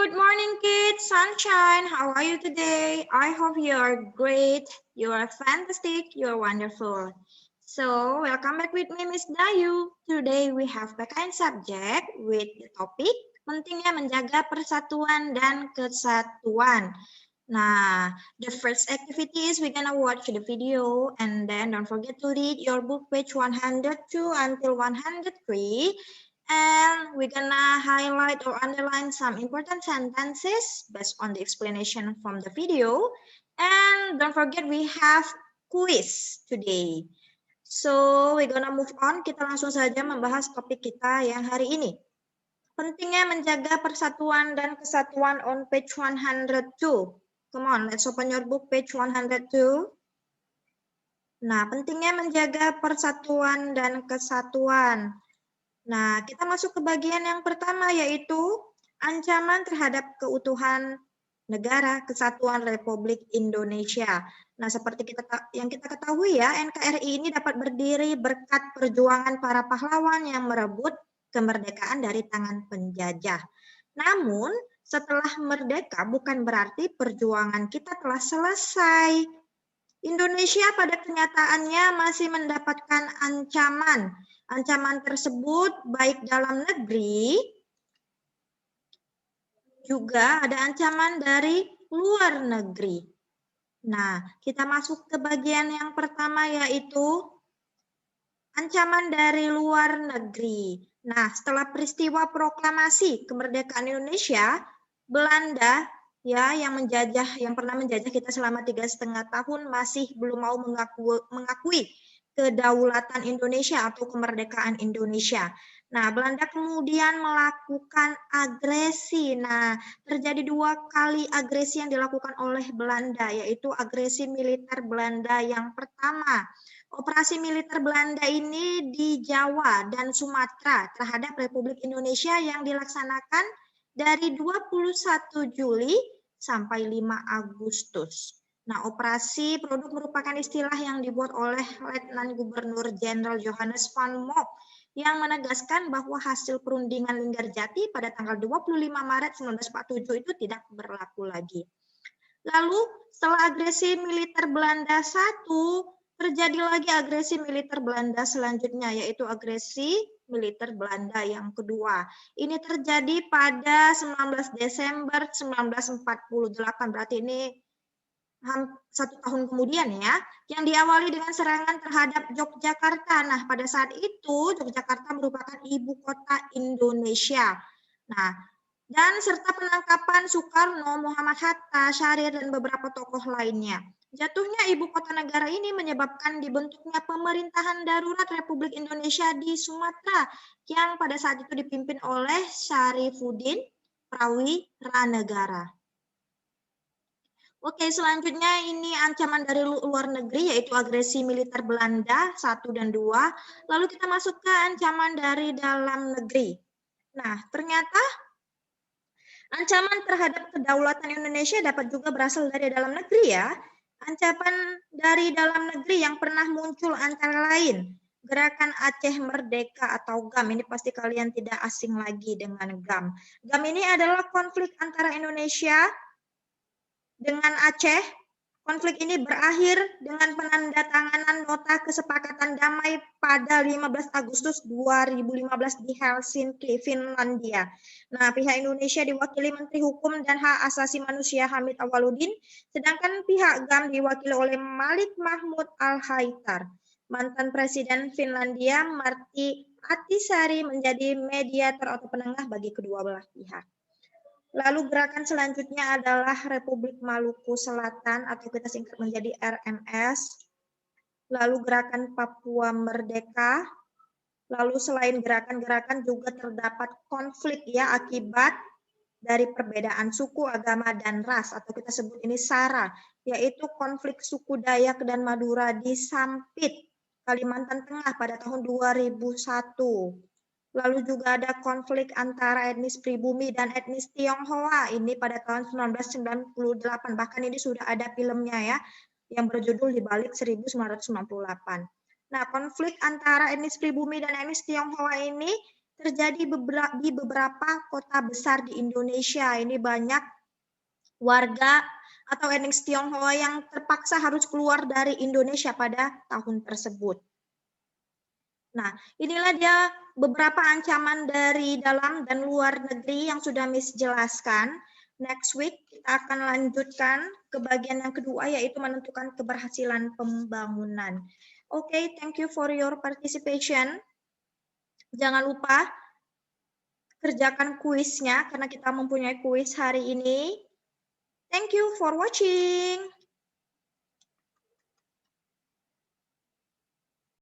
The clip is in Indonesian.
Good morning, kids. Sunshine, how are you today? I hope you are great, you are fantastic, you are wonderful. So, welcome back with me, Miss Dayu. Today we have PKN subject with the topic pentingnya menjaga persatuan dan kesatuan. Nah, the first activity is we're gonna watch the video and then don't forget to read your book page 102 until 103. And we're gonna highlight or underline some important sentences based on the explanation from the video. And don't forget we have quiz today. So we're gonna move on. Kita langsung saja membahas topik kita yang hari ini. Pentingnya menjaga persatuan dan kesatuan on page 102. Come on, let's open your book page 102. Nah, pentingnya menjaga persatuan dan kesatuan. Nah, kita masuk ke bagian yang pertama, yaitu ancaman terhadap keutuhan negara Kesatuan Republik Indonesia. Nah, seperti yang kita ketahui ya, NKRI ini dapat berdiri berkat perjuangan para pahlawan yang merebut kemerdekaan dari tangan penjajah. Namun, setelah merdeka bukan berarti perjuangan kita telah selesai. Indonesia pada kenyataannya masih mendapatkan ancaman. Ancaman tersebut baik dalam negeri, juga ada ancaman dari luar negeri. Nah, kita masuk ke bagian yang pertama yaitu ancaman dari luar negeri. Nah, setelah peristiwa proklamasi kemerdekaan Indonesia, Belanda yang pernah menjajah kita selama 3,5 tahun masih belum mau mengakui kedaulatan Indonesia atau kemerdekaan Indonesia. Nah, Belanda kemudian melakukan agresi. Nah, terjadi 2 kali agresi yang dilakukan oleh Belanda, yaitu agresi militer Belanda yang pertama. Operasi militer Belanda ini di Jawa dan Sumatera terhadap Republik Indonesia yang dilaksanakan dari 21 Juli sampai 5 Agustus. Nah, operasi produk merupakan istilah yang dibuat oleh Letnan Gubernur Jenderal Johannes van Mock yang menegaskan bahwa hasil perundingan Linggarjati pada tanggal 25 Maret 1947 itu tidak berlaku lagi. Lalu, setelah agresi militer Belanda 1, terjadi lagi agresi militer Belanda selanjutnya, yaitu agresi militer Belanda yang kedua. Ini terjadi pada 19 Desember 1948, berarti ini 1 tahun kemudian ya, yang diawali dengan serangan terhadap Yogyakarta. Nah, pada saat itu Yogyakarta merupakan ibu kota Indonesia. Nah, dan serta penangkapan Soekarno, Muhammad Hatta, Syahrir, dan beberapa tokoh lainnya. Jatuhnya ibu kota negara ini menyebabkan dibentuknya pemerintahan darurat Republik Indonesia di Sumatera yang pada saat itu dipimpin oleh Syarifuddin Prawirana. Oke, selanjutnya ini ancaman dari luar negeri, yaitu agresi militer Belanda 1 dan 2. Lalu kita masuk ke ancaman dari dalam negeri. Nah, ternyata ancaman terhadap kedaulatan Indonesia dapat juga berasal dari dalam negeri ya. Ancaman dari dalam negeri yang pernah muncul antara lain Gerakan Aceh Merdeka atau GAM. Ini pasti kalian tidak asing lagi dengan GAM. GAM ini adalah konflik antara Indonesia dengan Aceh. Konflik ini berakhir dengan penandatanganan nota kesepakatan damai pada 15 Agustus 2015 di Helsinki, Finlandia. Nah, pihak Indonesia diwakili Menteri Hukum dan Hak Asasi Manusia Hamid Awaludin, sedangkan pihak GAM diwakili oleh Malik Mahmud Al-Haidar. Mantan Presiden Finlandia Martti Ahtisaari menjadi mediator atau penengah bagi kedua belah pihak. Lalu gerakan selanjutnya adalah Republik Maluku Selatan atau kita singkat menjadi RMS. Lalu gerakan Papua Merdeka. Lalu selain gerakan-gerakan juga terdapat konflik ya akibat dari perbedaan suku, agama, dan ras atau kita sebut ini SARA, yaitu konflik suku Dayak dan Madura di Sampit, Kalimantan Tengah pada tahun 2001. Lalu juga ada konflik antara etnis pribumi dan etnis Tionghoa ini pada tahun 1998. Bahkan ini sudah ada filmnya ya, yang berjudul Di Balik 1998. Nah, konflik antara etnis pribumi dan etnis Tionghoa ini terjadi di beberapa kota besar di Indonesia. Ini banyak warga atau etnis Tionghoa yang terpaksa harus keluar dari Indonesia pada tahun tersebut. Nah, inilah dia beberapa ancaman dari dalam dan luar negeri yang sudah Miss jelaskan. Next week kita akan lanjutkan ke bagian yang kedua, yaitu menentukan keberhasilan pembangunan. Oke, thank you for your participation. Jangan lupa kerjakan kuisnya karena kita mempunyai kuis hari ini. Thank you for watching.